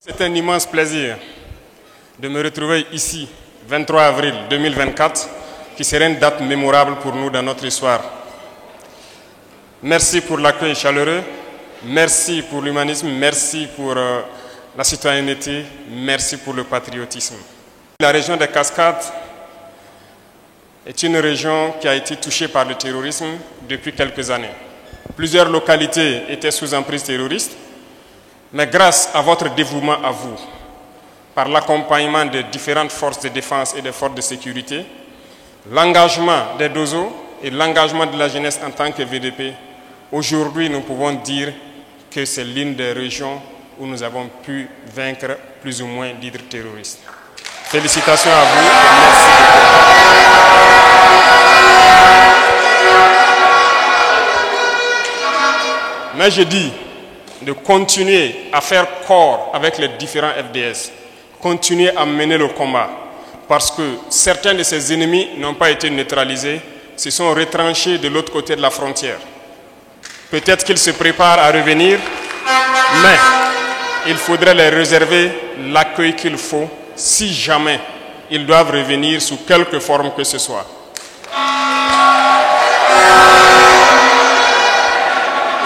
C'est un immense plaisir de me retrouver ici, 23 avril 2024, qui sera une date mémorable pour nous dans notre histoire. Merci pour l'accueil chaleureux, merci pour l'humanisme, merci pour la citoyenneté, merci pour le patriotisme. La région des Cascades est une région qui a été touchée par le terrorisme depuis quelques années. Plusieurs localités étaient sous emprise terroriste, mais grâce à votre dévouement à vous, par l'accompagnement des différentes forces de défense et des forces de sécurité, l'engagement des DOSO et l'engagement de la jeunesse en tant que VDP, aujourd'hui nous pouvons dire que c'est l'une des régions où nous avons pu vaincre plus ou moins l'hydre terroriste. Félicitations à vous et merci beaucoup. Mais je dis de continuer à faire corps avec les différents FDS, continuer à mener le combat, parce que certains de ces ennemis n'ont pas été neutralisés, se sont retranchés de l'autre côté de la frontière. Peut-être qu'ils se préparent à revenir, mais il faudrait leur réserver l'accueil qu'il faut si jamais ils doivent revenir sous quelque forme que ce soit.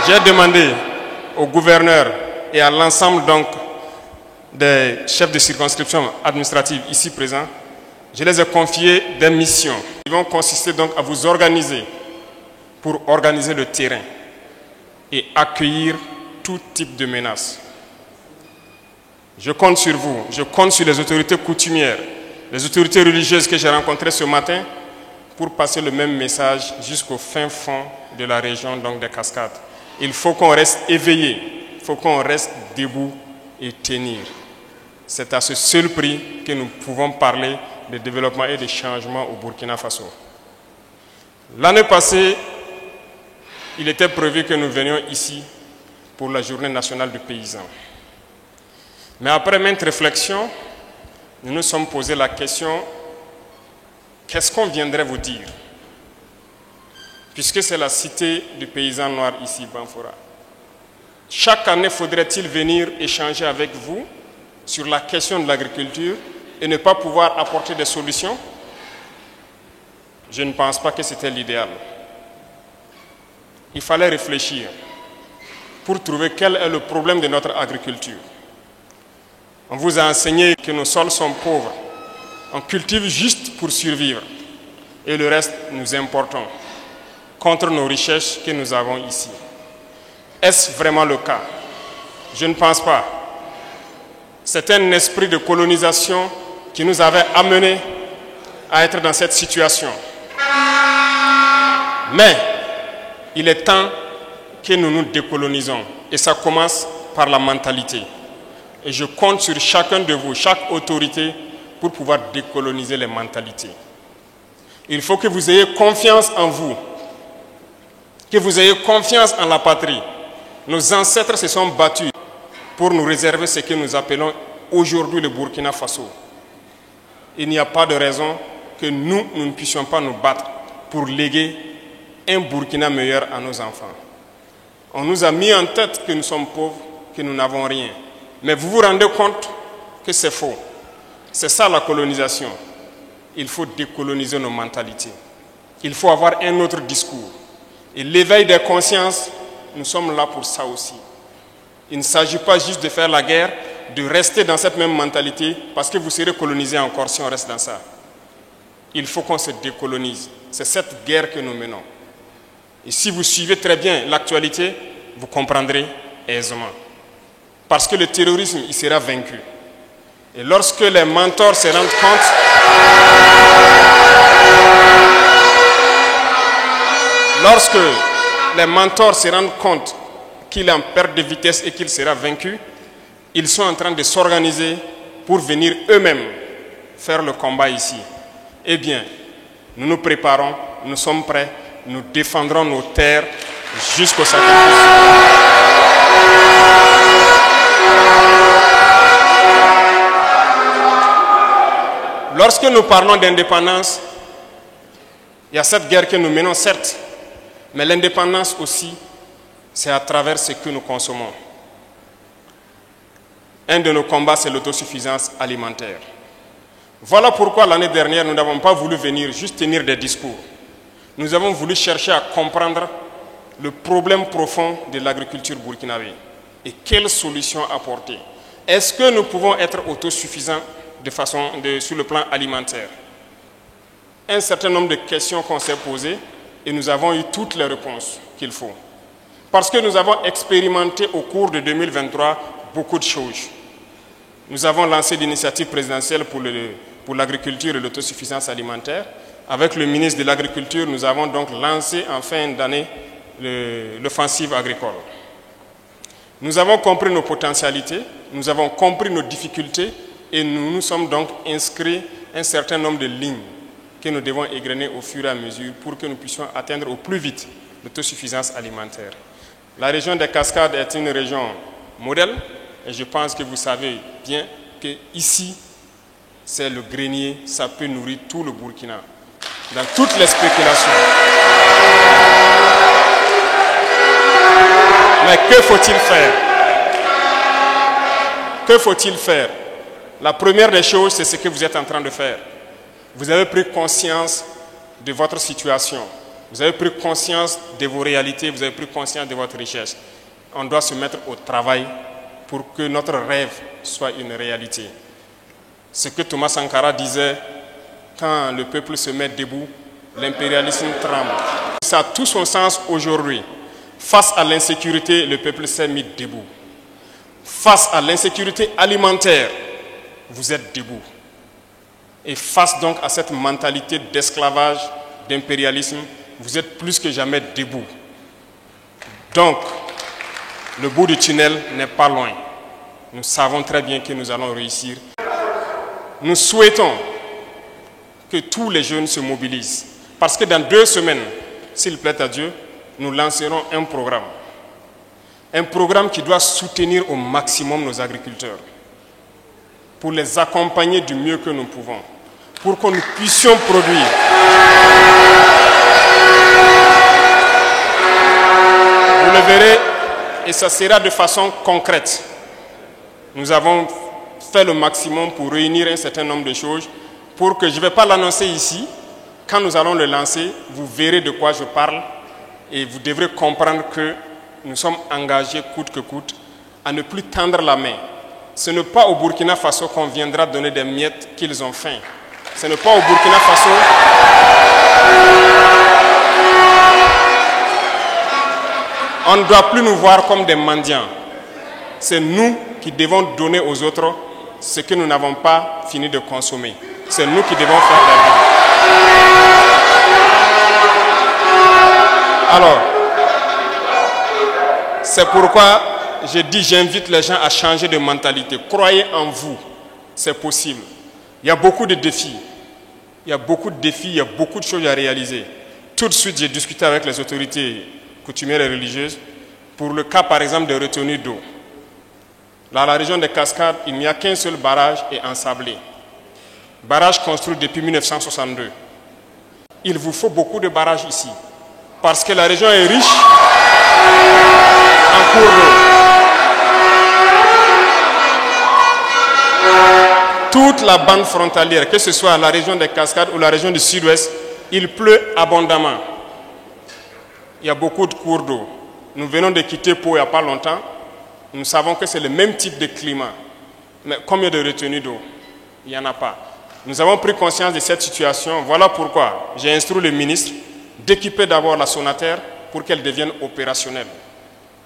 J'ai demandé au gouverneur et à l'ensemble donc des chefs de circonscription administrative ici présents, je les ai confié des missions qui vont consister donc à vous organiser pour organiser le terrain et accueillir tout type de menaces. Je compte sur vous, je compte sur les autorités coutumières, les autorités religieuses que j'ai rencontrées ce matin pour passer le même message jusqu'au fin fond de la région donc des Cascades. Il faut qu'on reste éveillé, il faut qu'on reste debout et tenir. C'est à ce seul prix que nous pouvons parler de développement et de changement au Burkina Faso. L'année passée, il était prévu que nous venions ici pour la journée nationale du paysan. Mais après maintes réflexions, nous nous sommes posé la question, qu'est-ce qu'on viendrait vous dire? Puisque c'est la cité du paysan noir ici, Banfora. Chaque année, faudrait-il venir échanger avec vous sur la question de l'agriculture et ne pas pouvoir apporter des solutions? Je ne pense pas que c'était l'idéal. Il fallait réfléchir pour trouver quel est le problème de notre agriculture. On vous a enseigné que nos sols sont pauvres. On cultive juste pour survivre et le reste, nous importons contre nos richesses que nous avons ici. Est-ce vraiment le cas? Je ne pense pas. C'est un esprit de colonisation qui nous avait amenés à être dans cette situation. Mais il est temps que nous nous décolonisons. Et ça commence par la mentalité. Et je compte sur chacun de vous, chaque autorité, pour pouvoir décoloniser les mentalités. Il faut que vous ayez confiance en vous, que vous ayez confiance en la patrie. Nos ancêtres se sont battus pour nous réserver ce que nous appelons aujourd'hui le Burkina Faso. Il n'y a pas de raison que nous ne puissions pas nous battre pour léguer un Burkina meilleur à nos enfants. On nous a mis en tête que nous sommes pauvres, que nous n'avons rien. Mais vous vous rendez compte que c'est faux. C'est ça la colonisation. Il faut décoloniser nos mentalités. Il faut avoir un autre discours. Et l'éveil des consciences, nous sommes là pour ça aussi. Il ne s'agit pas juste de faire la guerre, de rester dans cette même mentalité, parce que vous serez colonisés encore si on reste dans ça. Il faut qu'on se décolonise. C'est cette guerre que nous menons. Et si vous suivez très bien l'actualité, vous comprendrez aisément. Parce que le terrorisme, il sera vaincu. Et lorsque les mentors se rendent compte qu'il est en perte de vitesse et qu'il sera vaincu, ils sont en train de s'organiser pour venir eux-mêmes faire le combat ici. Eh bien, nous nous préparons, nous sommes prêts, nous défendrons nos terres jusqu'au sacrifice. Lorsque nous parlons d'indépendance, il y a cette guerre que nous menons, certes, mais l'indépendance aussi, c'est à travers ce que nous consommons. Un de nos combats, c'est l'autosuffisance alimentaire. Voilà pourquoi l'année dernière, nous n'avons pas voulu venir juste tenir des discours. Nous avons voulu chercher à comprendre le problème profond de l'agriculture burkinabé et quelles solutions apporter. Est-ce que nous pouvons être autosuffisants sur le plan alimentaire? Un certain nombre de questions qu'on s'est posées et nous avons eu toutes les réponses qu'il faut. Parce que nous avons expérimenté au cours de 2023 beaucoup de choses. Nous avons lancé l'initiative présidentielle pour l'agriculture et l'autosuffisance alimentaire. Avec le ministre de l'Agriculture, nous avons donc lancé en fin d'année l'offensive agricole. Nous avons compris nos potentialités, nous avons compris nos difficultés et nous nous sommes donc inscrits un certain nombre de lignes que nous devons égrener au fur et à mesure pour que nous puissions atteindre au plus vite l'autosuffisance alimentaire. La région des Cascades est une région modèle et je pense que vous savez bien qu'ici, c'est le grenier, ça peut nourrir tout le Burkina, dans toutes les spéculations. Mais que faut-il faire? Que faut-il faire? La première des choses, c'est ce que vous êtes en train de faire. Vous avez pris conscience de votre situation. Vous avez pris conscience de vos réalités. Vous avez pris conscience de votre richesse. On doit se mettre au travail pour que notre rêve soit une réalité. Ce que Thomas Sankara disait, quand le peuple se met debout, l'impérialisme tremble. Ça a tout son sens aujourd'hui. Face à l'insécurité, le peuple s'est mis debout. Face à l'insécurité alimentaire, vous êtes debout. Et face donc à cette mentalité d'esclavage, d'impérialisme, vous êtes plus que jamais debout. Donc, le bout du tunnel n'est pas loin. Nous savons très bien que nous allons réussir. Nous souhaitons que tous les jeunes se mobilisent. Parce que dans 2 semaines, s'il plaît à Dieu, nous lancerons un programme. Un programme qui doit soutenir au maximum nos agriculteurs. Pour les accompagner du mieux que nous pouvons. Pour que nous puissions produire. Vous le verrez, et ça sera de façon concrète. Nous avons fait le maximum pour réunir un certain nombre de choses pour que je ne vais pas l'annoncer ici. Quand nous allons le lancer, vous verrez de quoi je parle et vous devrez comprendre que nous sommes engagés coûte que coûte à ne plus tendre la main. Ce n'est pas au Burkina Faso qu'on viendra donner des miettes qu'ils ont faim. Ce n'est pas au Burkina Faso on ne doit plus nous voir comme des mendiants. C'est nous qui devons donner aux autres ce que nous n'avons pas fini de consommer. C'est nous qui devons faire la vie. Alors, c'est pourquoi je dis, j'invite les gens à changer de mentalité. Croyez en vous, c'est possible. Il y a beaucoup de défis. Il y a beaucoup de défis, il y a beaucoup de choses à réaliser. Tout de suite, j'ai discuté avec les autorités coutumières et religieuses pour le cas, par exemple, de retenues d'eau. Dans la région des Cascades, il n'y a qu'un seul barrage et ensablé. Barrage construit depuis 1962. Il vous faut beaucoup de barrages ici, parce que la région est riche en cours d'eau. Toute la bande frontalière, que ce soit la région des Cascades ou la région du Sud-Ouest, il pleut abondamment. Il y a beaucoup de cours d'eau. Nous venons de quitter Pau il n'y a pas longtemps. Nous savons que c'est le même type de climat. Mais combien de retenues d'eau? Il n'y en a pas. Nous avons pris conscience de cette situation. Voilà pourquoi j'ai instruit le ministre d'équiper d'abord la Sonaterre pour qu'elle devienne opérationnelle.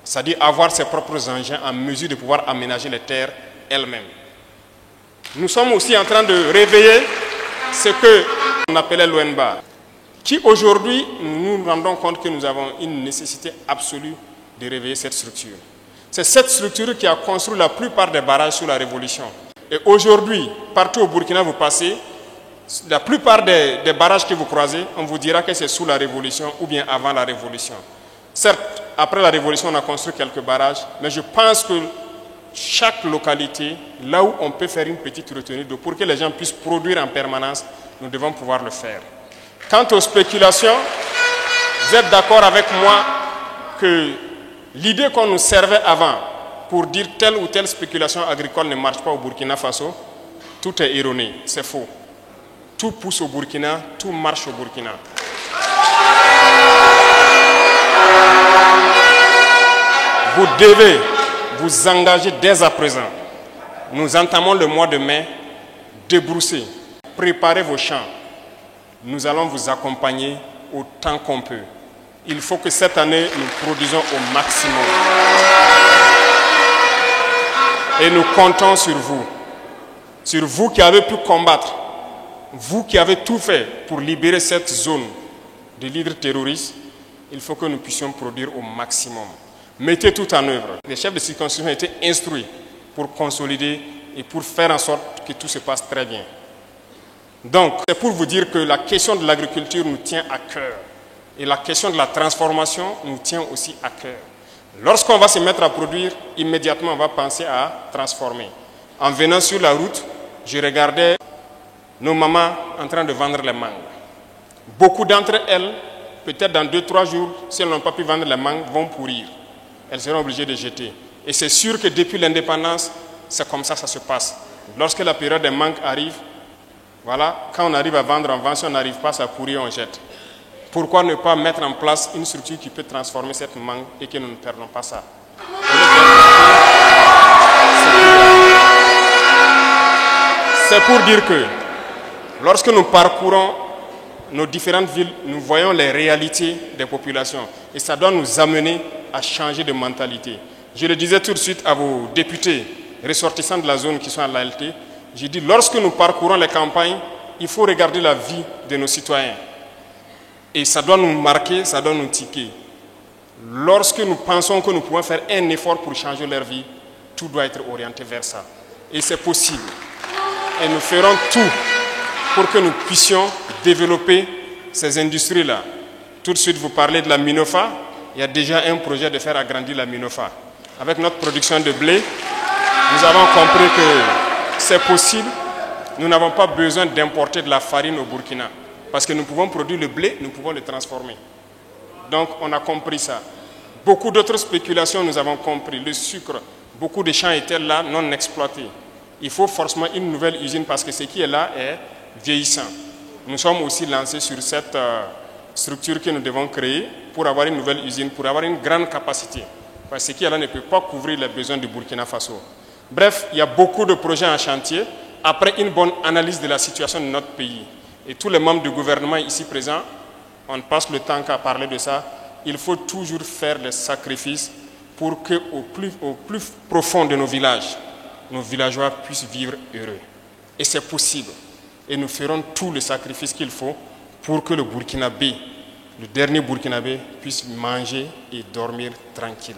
C'est-à-dire avoir ses propres engins en mesure de pouvoir aménager les terres elles-mêmes. Nous sommes aussi en train de réveiller ce qu'on appelait l'ONBA, qui aujourd'hui, nous nous rendons compte que nous avons une nécessité absolue de réveiller cette structure. C'est cette structure qui a construit la plupart des barrages sous la Révolution. Et aujourd'hui, partout au Burkina, vous passez, la plupart des barrages que vous croisez, on vous dira que c'est sous la Révolution ou bien avant la Révolution. Certes, après la Révolution, on a construit quelques barrages, mais je pense que chaque localité, là où on peut faire une petite retenue d'eau pour que les gens puissent produire en permanence, nous devons pouvoir le faire. Quant aux spéculations, vous êtes d'accord avec moi que l'idée qu'on nous servait avant, pour dire telle ou telle spéculation agricole ne marche pas au Burkina Faso, tout est erroné, c'est faux. Tout pousse au Burkina, tout marche au Burkina. Vous devez vous engager dès à présent. Nous entamons le mois de mai, débrousser, préparez vos champs. Nous allons vous accompagner autant qu'on peut. Il faut que cette année, nous produisons au maximum. Et nous comptons sur vous qui avez pu combattre, vous qui avez tout fait pour libérer cette zone de leaders terroristes. Il faut que nous puissions produire au maximum. Mettez tout en œuvre. Les chefs de circonscription ont été instruits pour consolider et pour faire en sorte que tout se passe très bien. Donc, c'est pour vous dire que la question de l'agriculture nous tient à cœur. Et la question de la transformation nous tient aussi à cœur. Lorsqu'on va se mettre à produire, immédiatement on va penser à transformer. En venant sur la route, je regardais nos mamans en train de vendre les mangues. Beaucoup d'entre elles, peut-être dans 2-3 jours, si elles n'ont pas pu vendre les mangues, vont pourrir. Elles seront obligées de jeter. Et c'est sûr que depuis l'indépendance, c'est comme ça que ça se passe. Lorsque la période des mangues arrive, voilà, quand on arrive à vendre, on vend. Si on n'arrive pas, ça pourrit, on jette. Pourquoi ne pas mettre en place une structure qui peut transformer cette mangue et que nous ne perdons pas ça? C'est pour dire que lorsque nous parcourons nos différentes villes, nous voyons les réalités des populations. Et ça doit nous amener à changer de mentalité. Je le disais tout de suite à vos députés ressortissants de la zone qui sont à l'ALT. J'ai dit, lorsque nous parcourons les campagnes, il faut regarder la vie de nos citoyens. Et ça doit nous marquer, ça doit nous tiquer. Lorsque nous pensons que nous pouvons faire un effort pour changer leur vie, tout doit être orienté vers ça. Et c'est possible. Et nous ferons tout pour que nous puissions développer ces industries-là. Tout de suite, vous parlez de la Minofa. Il y a déjà un projet de faire agrandir la Minofa. Avec notre production de blé, nous avons compris que c'est possible. Nous n'avons pas besoin d'importer de la farine au Burkina. Parce que nous pouvons produire le blé, nous pouvons le transformer. Donc, on a compris ça. Beaucoup d'autres spéculations, nous avons compris. Le sucre, beaucoup de champs étaient là, non exploités. Il faut forcément une nouvelle usine parce que ce qui est là est vieillissant. Nous sommes aussi lancés sur cette structure que nous devons créer pour avoir une nouvelle usine, pour avoir une grande capacité. Parce que ce qui est là ne peut pas couvrir les besoins du Burkina Faso. Bref, il y a beaucoup de projets en chantier après une bonne analyse de la situation de notre pays. Et tous les membres du gouvernement ici présents, on passe le temps qu'à parler de ça. Il faut toujours faire des sacrifices pour qu'au plus profond de nos villageois puissent vivre heureux. Et c'est possible. Et nous ferons tout le sacrifice qu'il faut pour que le Burkinabé, le dernier Burkinabé, puisse manger et dormir tranquille.